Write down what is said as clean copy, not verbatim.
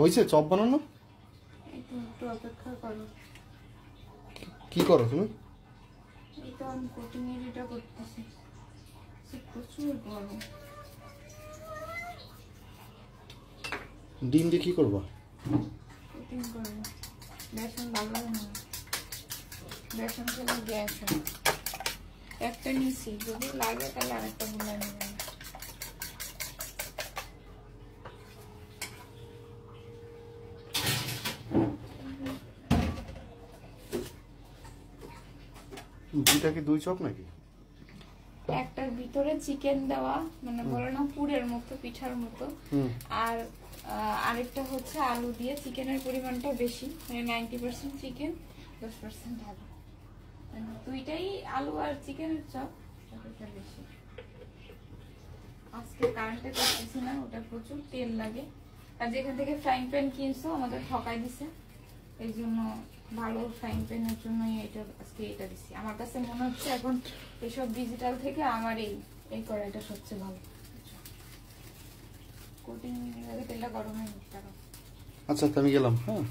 হয়েছে চপ বানানো? একটু অপেক্ষা করো। কি করো তুমি? এটা আমি কোটিং এটা করতেছি, প্রচুর গরম। ডিম দিয়ে কি করবা? কোটিং করবো। বেসন ভালো লাগে না, বেসন খেলে গ্যাস হয়। একটা নিছি, যদি লাগে তাহলে আরেকটা ভুলা নেবেন। দুইটা কি দুই চপ নাকি? একটার ভিতরে চিকেন দেওয়া, মানে বলে না পুরের মতো, পিঠার মতো। আর আরেকটা হচ্ছে আলু দিয়ে, চিকেনের পরিমাণটা বেশি, মানে 90% চিকেন 10% আলু। দুইটাই আলু আর চিকেনের চপ, ওটা বেশি। আজকে কারেন্টে করতেছি না, ওটা প্রচুর তেল লাগে। আর যেখান থেকে ফ্রাইং প্যান কিনছো আমাদের ঠকাই দিছে, এই জন্য ভালো ফ্রাইং প্যানের জন্যই এটা আজকে এটা দিছি। আমার কাছে মনে হচ্ছে এখন এসব ডিজিটাল থেকে আমার এই কড়াইটা সবচেয়ে ভালো। কোটিং তেলটা গরম হয়ে গেছে। আচ্ছা আমি গেলাম। হ্যাঁ।